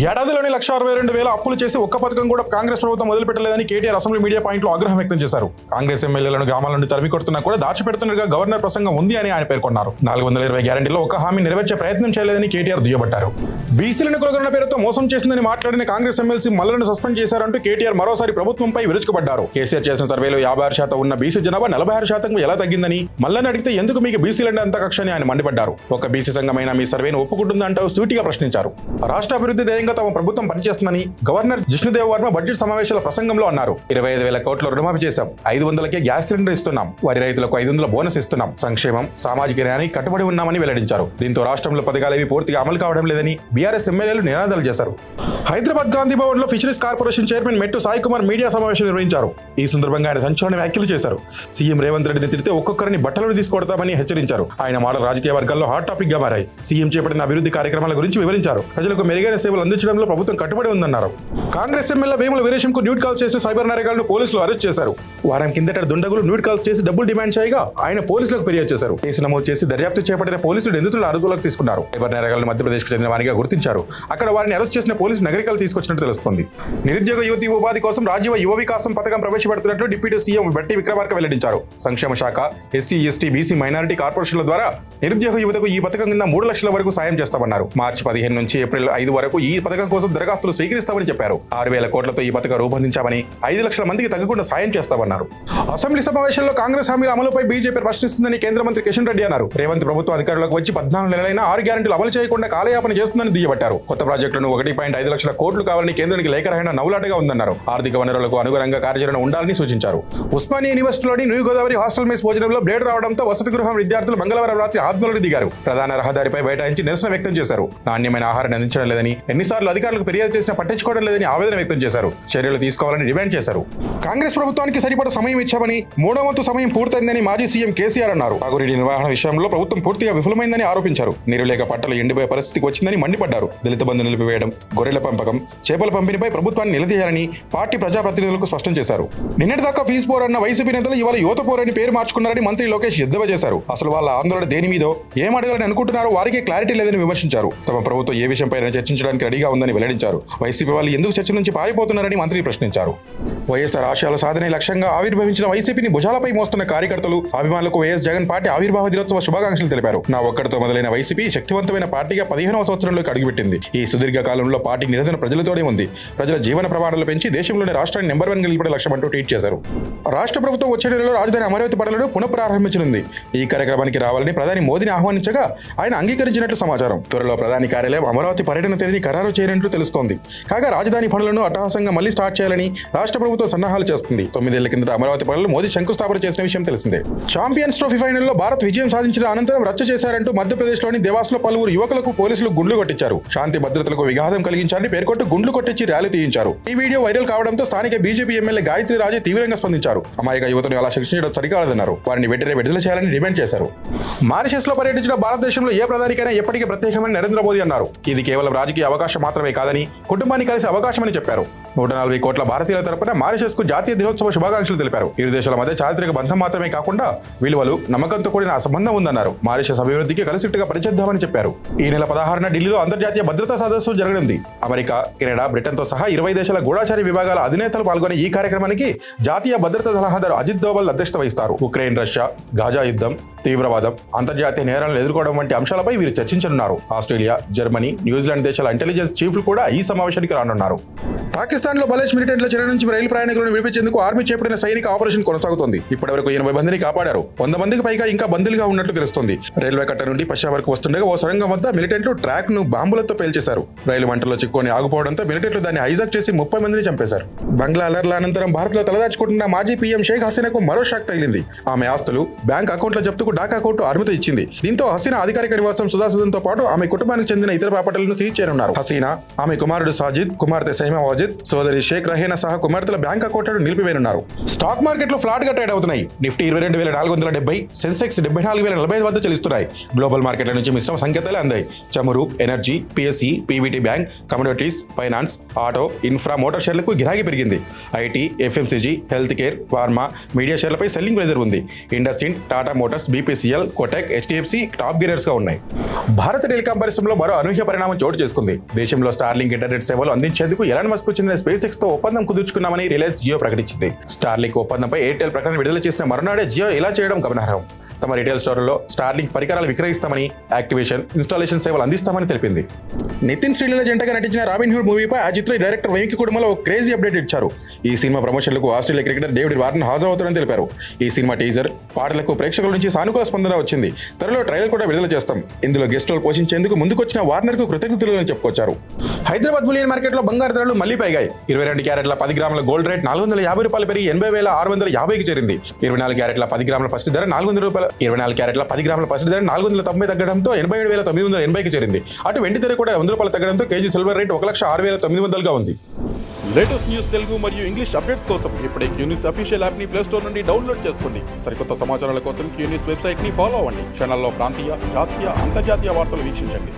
ఏడాదిలోని 1,62,000 అప్పులు చేసి ఒక్క పథకం కూడా కాంగ్రెస్ ప్రభుత్వం మొదలుపెట్టలేదని కేటీఆర్ అసెంబ్లీ మీడియా పాయింట్లో ఆగ్రహం వ్యక్తం చేశారు. కాంగ్రెస్ ఎమ్మెల్యేలను గ్రామాల నుండి తరిమి కొడుతున్నా కూడా దాచిపెడుతున్నట్టుగా గవర్నర్ ప్రసంగం ఉంది అని ఆయన పేర్కొన్నారు. 420 గ్యారెంటీలో ఒక హామీ నెరవేర్చే ప్రయత్నం చేయలేదని కేటీఆర్ దుయ్యబట్టారు. బీసీలను కులగొన్న పేరుతో మోసం చేసిందని మాట్లాడిన కాంగ్రెస్ ఎమ్మెల్సీ మల్లను సస్పెండ్ చేశారంటూ కేటీఆర్ మరోసారి ప్రభుత్వంపై విరుచుకుపడ్డారు. కేసీఆర్ చేసిన సర్వేలో 56% ఉన్న బీసీ జనాభా 46% ఎలా తగ్గిందని మల్లని అడిగితే ఎందుకు మీకు బీసీలంటే అంత కక్ష అని ఆయన మండిపడ్డారు. ఒక బీసీ సంఘమైన మీ సర్వేను ఒప్పుకుంటుందంటూ సూటిగా ప్రశ్నించారు. రాష్ట్ర అభివృద్ధి ధ్యేయంగా తమ ప్రభుత్వం పనిచేస్తుందని గవర్నర్ జిష్ణుదేవ్ వర్మ బడ్జెట్ సమావేశాల ప్రసంగంలో అన్నారు. 25,000 కోట్ల రుణమాఫీ చేశాం, 500కే గ్యాస్ సిలిండర్ ఇస్తున్నాం, వరి రైతులకు 500 బోనస్ ఇస్తున్నాం, సంక్షేమం సామాజిక న్యాయానికి కట్టుబడి ఉన్నామని వెల్లడించారు. దీంతో రాష్ట్రంలో పథకాలేవి పూర్తిగా అమలు కావడం లేదని బీఆర్ఎస్ ఎమ్మెల్యేలు నినాదాలు చేశారు. హైదరాబాద్ గాంధీ భవన్ లో ఫిషరీస్ కార్పొరేషన్ చైర్మన్ మెట్టు సాయి కుమార్ మీడియా సమావేశం నిర్వహించారు. ఈ సందర్భంగా ఆయన సంచలన వ్యాఖ్యలు చేశారు. సీఎం రేవంత్ రెడ్డిని తిడితే ఒక్కొక్కరిని బట్టలను తీసుకొడతామని హెచ్చరించారు. ఆయన మాటలు రాజకీయ వర్గాల్లో హాట్ టాపిక్ గా మారాయి. సీఎం చేపట్టిన అభివృద్ధి కార్యక్రమాల గురించి వివరించారు. ప్రజలకు మెరుగైన సేవలు అందించడంలో ప్రభుత్వం కట్టుబడి ఉందన్నారు. కాంగ్రెస్ ఎమ్మెల్యే వేముల వీరేశంకు న్యూడ్ కాల్స్ చేసిన సైబర్ నేరగాళ్లను పోలీసులు అరెస్ట్ చేశారు. వారం కిందట దుండగులు న్యూడ్ కాల్స్ చేసి డబ్బులు డిమాండ్ చేయగా ఆయన పోలీసులకు ఫిర్యాదు చేశారు. కేసు నమోదు చేసి దర్యాప్తు చేపట్టిన పోలీసులు నిందితులను అదుపులోకి తీసుకున్నారు. సైబర్ నేరగాళ్లను మధ్యప్రదేశ్కు చెందిన వారిగా గుర్తించారు. అక్కడ వారిని అరెస్ట్ చేసిన పోలీసు నగరికలు తీసుకొచ్చినట్టు తెలుస్తోంది. నిరుద్యోగ యువతి ఉపాధి కోసం రాజ్య యువ వికాసం పథకం ప్రవేశపెడుతున్నట్లు డిప్యూటీ సీఎం బట్టి విక్రమార్క వెల్లడించారు. సంక్షేమ శాఖ, ఎస్సీ, ఎస్టీ, బీసీ, మైనారిటీ కార్పొరేషన్ల ద్వారా నిరుద్యోగ యువతకు ఈ పథకం కింద 3 లక్షల వరకు సాయం చేస్తామన్నారు. మార్చి 15 నుంచి ఏప్రిల్ 5 వరకు ఈ పథకం కోసం దరఖాస్తులు స్వీకరిస్తామని చెప్పారు. 6,000 కోట్లతో ఈ పథకం రూపొందించామని, 5 లక్షల మందికి తగ్గకుండా సాయం చేస్తామన్నారు. అసెంబ్లీ సమావేశంలో కాంగ్రెస్ హామీల అమలుపై బీజేపీ ప్రశ్నిస్తుందని కేంద్ర మంత్రి కిషన్ రెడ్డి అన్నారు. రేవంత్ ప్రభుత్వం అధికారంలోకి వచ్చి 14 నెలలైనా 6 గ్యారెంటీలు అమలు చేయకుండా కాలయాపన చేస్తుందని దుయ్యబట్టారు. కొత్త ప్రాజెక్టులను 1.5 లక్షల కోట్లు కావాలని కేంద్రానికి లేఖ రాయడం నవ్వులాటగా ఉందన్నారు. ఆర్థిక వనరులకు అనుగుణంగా కార్యాచరణ ఉండాలని సూచించారు. ఉస్మానియా యూనివర్సిటీలోని న్యూ గోదావరి హాస్టల్ మెస్ భోజనంలో బ్లేడ్ రావడంతో వసతి గృహం విద్యార్థులు మంగళవారం రాత్రి ఆందోళనకు దిగారు. ప్రధాన రహదారిపై బైఠాయించి నిరసన వ్యక్తం చేశారు. నాణ్యమైన ఆహారాన్ని అందించడం లేదని, ఎన్నిసార్లు అధికారులకు ఫిర్యాదు చేసినా పట్టించుకోవడం లేదని ఆవేదన వ్యక్తం చేశారు. చర్యలు తీసుకోవాలని డిమాండ్ చేశారు. కాంగ్రెస్ ప్రభుత్వానికి సరిపడ సమయం ఇచ్చామని, 3వ వంతు సమయం పూర్తయిందని మాజీ సీఎం కేసీఆర్ అన్నారు. తాగునీటి నిర్వహణ విషయంలో ప్రభుత్వం పూర్తిగా విఫలమైందని ఆరోపించారు. నీరు లేక పంటలు ఎండిపోయే పరిస్థితికి వచ్చిందని మండిపడ్డారు. దళిత బంధు నిలిపివేయడం, గొర్రెల పెంపకం, చేపల పంపిణీపై ప్రభుత్వాన్ని నిలదీయాలని పార్టీ ప్రజాప్రతినిధులకు స్పష్టం చేశారు. నిన్నటిదాకా ఫీజు పోర్ అన్న వైసీపీ నేతలు ఇవాళ యువత పోరని పేరు మార్చుకున్నారని మంత్రి లోకేష్ ఎద్దేవా చేశారు. అసలు వాళ్ళ ఆందోళన దేని మీదో, ఏం అడగాలని అనుకుంటున్నారో వారికే క్లారిటీ లేదని విమర్శించారు. తమ ప్రభుత్వం ఏ విషయంపై చర్చించడానికి రెడీగా ఉందని వెల్లడించారు. వైసీపీ వాళ్ళు ఎందుకు చర్చ నుంచి పారిపోతున్నారని మంత్రి ప్రశ్నించారు. వైఎస్ఆర్ ఆశయాల సాధనే లక్ష్యంగా ఆవిర్భవించిన వైసీపీని భుజాలపై మోస్తున్న కార్యకర్తలు, అభిమానులకు వైఎస్ జగన్ పార్టీ ఆవిర్భావ దినోత్సవ శుభాకాంక్షలు తెలిపారు. నా ఒక్కడితో మొదలైన వైసీపీ శక్తివంతమైన పార్టీగా 15వ సంవత్సరంలోకి అడుగుపెట్టింది. ఈ సుదీర్ఘ కాలంలో పార్టీ నిరంతరం ప్రజలతోనే ఉంది. ప్రజల జీవన ప్రమాణాలు పెంచి దేశంలోని రాష్ట్రాన్ని నెంబర్ 1 నిలబడే లక్ష్యం అంటూ ట్వీట్ చేశారు. రాష్ట్ర ప్రభుత్వం వచ్చే నెలలో రాజధాని అమరావతి పనులను పునఃప్రారంభించనుంది. ఈ కార్యక్రమానికి రావాలని ప్రధాని మోదీని ఆహ్వానించగా ఆయన అంగీకరించినట్లు సమాచారం. త్వరలో ప్రధాని కార్యాలయం అమరావతి పర్యటన తేదీని ఖరారు చేయనున్నట్లు తెలుస్తోంది. కాగా రాజధాని పనులను అట్టహాసంగా మళ్లీ స్టార్ట్ చేయాలని రాష్ట్ర ప్రభుత్వం సన్నాహాలు చేస్తుంది. 9 ఏళ్ల కిందట అమరావతి పనులు మోదీ శంకుస్థాపన చేసిన విషయం తెలిసిందే. ఛాంపియన్స్ ట్రోఫీ ఫైనల్లో భారత్ విజయం సాధించిన అనంతరం రచ్చ చేశారంటూ మధ్యప్రదేశ్లోని దేవాస్లో పలువురు యువకులకు పోలీసులు గుండ్లు కొట్టించారు. శాంతి భద్రతలకు విఘాతం కలిగించారని పేర్కొంటూ గుండ్లు కొట్టించి ర్యాలీ తీయించారు. ఈ వీడియో వైరల్ కావడంతో స్థానిక బీజేపీ ఎమ్మెల్యే గాయత్రి రాజే తీవ్రంగా స్పందించారు. అమాయక యువతను అలా శిక్షించడం సరికాదన్నారు. వారిని వెంటనే విడుదల చేయాలని డిమాండ్ చేశారు. మారిషస్ లో పర్యటించిన భారతదేశంలో ఏ ప్రధానికైనా ఎప్పటికీ ప్రత్యేకమైన నరేంద్ర మోదీ అన్నారు. ఇది కేవలం రాజకీయ అవకాశం మాత్రమే కాదని, కుటుంబాన్ని కలిసే అవకాశమని చెప్పారు. 140 కోట్ల భారతీయుల తరపున మారిషస్ కు జాతీయ దినోత్సవ శుభాకాంక్షలు తెలిపారు. ఇరు దేశాల మధ్య చారిత్రక బంధం మాత్రమే కాకుండా విలువలు, నమ్మకంతో కూడిన సంబంధం ఉందన్నారు. మారిషస్ అభివృద్ధికి కలిసిట్టుగా పనిచేద్దామని చెప్పారు. ఈ నెల 16న ఢిల్లీలో అంతర్జాతీయ భద్రతా సదస్సు జరగనుంది. అమెరికా, కెనడా, బ్రిటన్తో సహా 20 దేశాల గూఢచారి విభాగాల అధినేతలు పాల్గొనే ఈ కార్యక్రమానికి జాతీయ భద్రతా సలహాదారు అజిత్ దోవల్ అధ్యక్షత వహిస్తారు. ఉక్రెయిన్, రష్యా, గాజా యుద్ధం, తీవ్రవాదం, అంతర్జాతీయ నేరాలను ఎదుర్కోవడం వంటి అంశాలపై వీరు చర్చించనున్నారు. ఆస్ట్రేలియా, జర్మనీ, న్యూజిలాండ్ దేశాల ఇంటెలిజెన్స్ చీఫ్లు కూడా ఈ సమావేశానికి రానున్నారు. పాకిస్తాన్ లో బలేష్ మిలిటెంట్ల చెర నుంచి రైలు ప్రయాణికులను విడిపించేందుకు ఆర్మీ చేపట్టిన సైనిక ఆపరేషన్ కొనసాగుతోంది. ఇప్పటివరకు 80 మందిని కాపాడారు. 100 మందికి పైగా ఇంకా బందీలుగా ఉన్నట్లు తెలుస్తోంది. రైల్వే కట్ట నుండి పశ్చిమ వరకు వస్తుండగా ఓ సొరంగం వద్ద మిలిటెంట్లు ట్రాక్ ను బాంబులతో పేల్చేశారు. రైలు మంటల్లో చిక్కుకొని ఆగిపోవడంతో మిలిటెంట్లు దాన్ని హైజాక్ చేసి 30 మందిని చంపేశారు. బంగ్లా అలర్ల అనంతరం భారత్ లో తలదాచుకుంటున్న మాజీ పీఎం షేక్ హసీనాకు మరో షాక్ తగిలింది. ఆమె ఆస్తులు, బ్యాంక్ అకౌంట్ల జప్తుకు ఢాకా కోర్టు అనుమతి ఇచ్చింది. దీంతో హసీనా అధికారిక నివాసం సుధాసుదన్ తో పాటు ఆమె కుటుంబానికి చెందిన ఇతర ప్రాపర్టీలను సీజ్ చేయనున్నారు. హసీనా, ఆమె కుమారుడు సాజిద్, కుమార్తె సైమా వాజిద్, సోదరి షేక్ రహేనా సహా కుమార్తెల బ్యాంక్ అకౌంట్లను నిలిపివేయనున్నారు. స్టాక్ మార్కెట్లో ఫ్లాట్ గా ట్రేడ్ అవుతున్నాయి. నిఫ్టీ 22,470, సెన్సెక్స్ 74,045 వద్ద చెల్లిస్తున్నాయి. గ్లోబల్ మార్కెట్ల నుంచి మిశ్రమ సంకేతాలే అందాయి. చమురు, energy, PSC, PVT bank, commodities, finance, auto, infra, motor షేర్లకు గిరాకీ పెరిగింది. IT, FMCG, health care, pharma, media షేర్లపై సెల్లింగ్ ప్రెజర్ ఉంది. IndusInd, Tata Motors, BPCL, Kotak, HDFC top gainers గా ఉన్నాయి. భారత టెలికాం పరిశ్రమలో మరో అనూహ్య పరిణామం చోటు చేసుకుంది. దేశంలో స్టార్లింక్ ఇంటర్నెట్ సేవలు అందించేందుకు ఎలాన్ మస్క్ కు చెందిన స్పేస్ ఎక్స్ తో ఒప్పందం కుదుర్చుకున్నామని రిలయన్స్ జియో ప్రకటించింది. స్టార్లింక్ ఒప్పందంపై ఎయిర్టెల్ ప్రకటన విడుదల చేసిన మరునాడే జియో ఇలా చేయడం గమనార్హం. తమ రిటైల్ స్టోర్లలో స్టార్లింక్ పరికరాలు విక్రయిస్తామని, యాక్టివేషన్, ఇన్స్టాలేషన్ సేవలు అందిస్తామని తెలిపింది. నితిన్ శ్రీలీల జంటగా నటించిన రాబిన్హుడ్ మూవీపై ఆ చిత్ర డైరెక్టర్ వెంకీ కుటుంబంలో ఒక క్రేజీ అప్డేట్ ఇచ్చారు. ఈ సినిమా ప్రమోషన్లకు ఆస్ట్రేలియా క్రికెటర్ డేవిడ్ వార్నర్ హాజరవుతారని తెలిపారు. ఈ సినిమా టీజర్, పాటలకు ప్రేక్షకుల నుంచి సానుకూల స్పందన వచ్చింది. త్వరలో ట్రైలర్ కూడా విడుదల చేస్తాం. ఇందులో గెస్ట్ రోల్ పోషించేందుకు ముందుకొచ్చిన వార్నర్ కు కృతజ్ఞతలు అని చెప్పుకొచ్చారు. హైదరాబాద్ బులియన్ మార్కెట్లో బంగారు ధరలు మళ్లీ పెరిగాయి. 22 క్యారెట్ల 10 గ్రాముల గోల్డ్ రేట్ ₹450 పెరిగి 80,650కి చేరింది. 24 క్యారెట్ల 10 గ్రాముల పసిడి ధర ₹400. 24 క్యారెట్ల 10 గ్రాముల పసిడి ధర ₹490 తగ్గడంతో 87,980కి చేరింది. అటు వెండి ధర కూడా ₹100 తగ్గడంతో కేజీ సిల్వర్ రేట్ 1,06,900గా ఉంది. లేటెస్ట్ న్యూస్ తెలుగు మరియు ఇంగ్లీష్ అప్డేట్స్ కోసం ఇప్పుడే క్యూన్యూస్ అఫీషియల్ యాప్ ని ప్లే స్టోర్ నుండి డౌన్లోడ్ చేసుకోండి. సరికొత్త సమాచారాల కోసం క్యూన్యూస్ వెబ్సైట్ ని ఫాలో అవ్వండి. ఛానల్లో ప్రాంతీయ, జాతీయ, అంతర్జాతీయ వార్తలు వీక్షించండి.